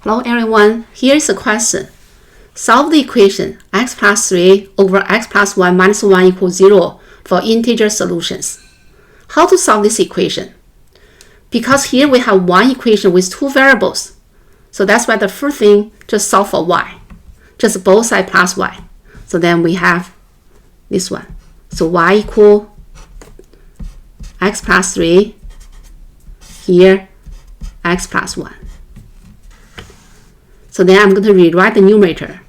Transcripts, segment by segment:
Hello everyone, here is a question. Solve the equation x plus 3 over x plus 1 minus 1 equals 0 for integer solutions. How to solve this equation? Because here we have one equation with two variables. So that's why the first thing, just solve for y. Just both sides plus y. So then we have this one. So y equal x plus 3, here x plus 1. So then I'm going to rewrite the numerator.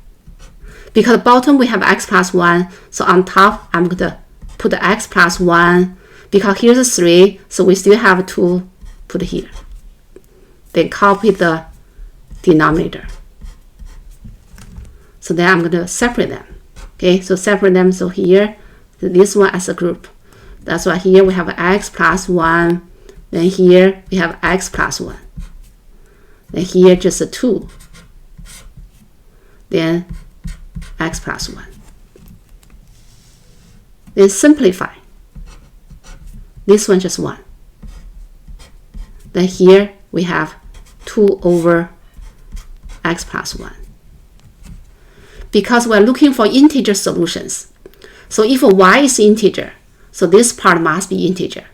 Because at the bottom we have x plus 1, so on top I'm going to put the x plus 1. Because here's a 3, so we still have 2 put here. Then copy the denominator. So then I'm going to separate them. Okay, so separate them. So here, this one as a group. That's why here we have x plus 1. Then here we have x plus 1. Then here just a 2. Then x plus 1. Then simplify. This one just 1. Then here we have 2 over x plus 1. Because we're looking for integer solutions. So if y is integer, so this part must be integer.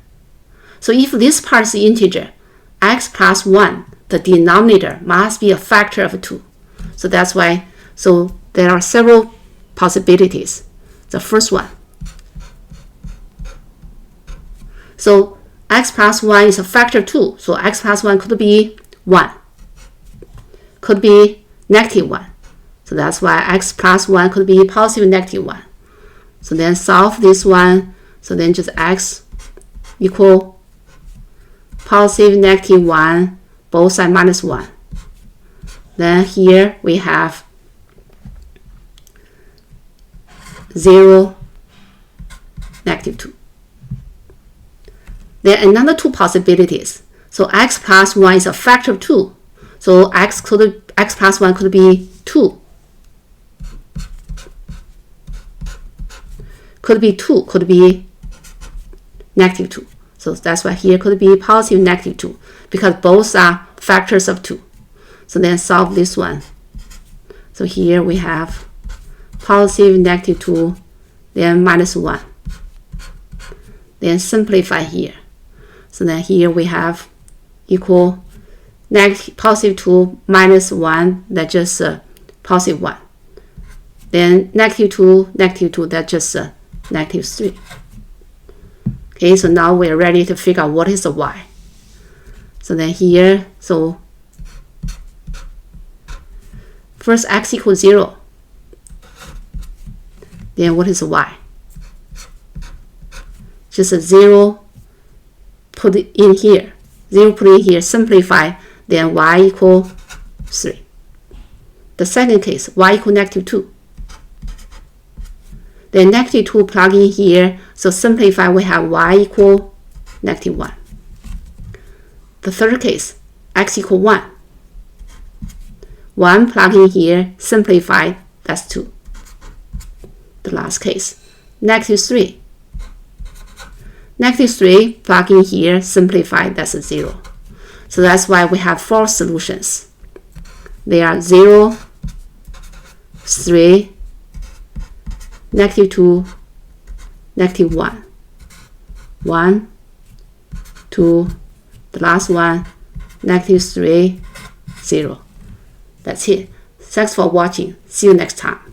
So if this part is integer, x plus 1, the denominator must be a factor of 2. So that's why, so there are several possibilities. The first one. So x plus 1 is a factor 2. So x plus 1 could be 1. Could be negative 1. So that's why x plus 1 could be positive negative 1. So then solve this one. So then just x equal positive negative 1, both sides minus 1. Then here we have 0, negative 2. Then another two possibilities. So x plus 1 is a factor of 2. So x plus 1 could be 2. Could be 2, could be negative 2. So that's why here could be positive negative 2, because both are factors of 2. So then solve this one. So here we have positive negative 2, then minus 1. Then simplify here. So then here we have equal negative positive 2 minus 1, that's just positive 1. Then negative 2, that's just negative 3. Okay, so now we're ready to figure out what is the y. So then here, so first x equals 0. Then what is the y? Just a 0 put it in here. 0 put in here, simplify, then y equal 3. The second case, y equal negative 2. Then negative 2 plug in here, so simplify, we have y equal negative 1. The third case, x equal 1. 1 plug in here, simplify, that's 2. The last case, negative 3. Negative 3 plug in here, simplify, that's a 0. So that's why we have 4 solutions. They are 0, 3, negative 2, negative 1. 1, 2, the last one, negative 3, 0. That's it. Thanks for watching. See you next time.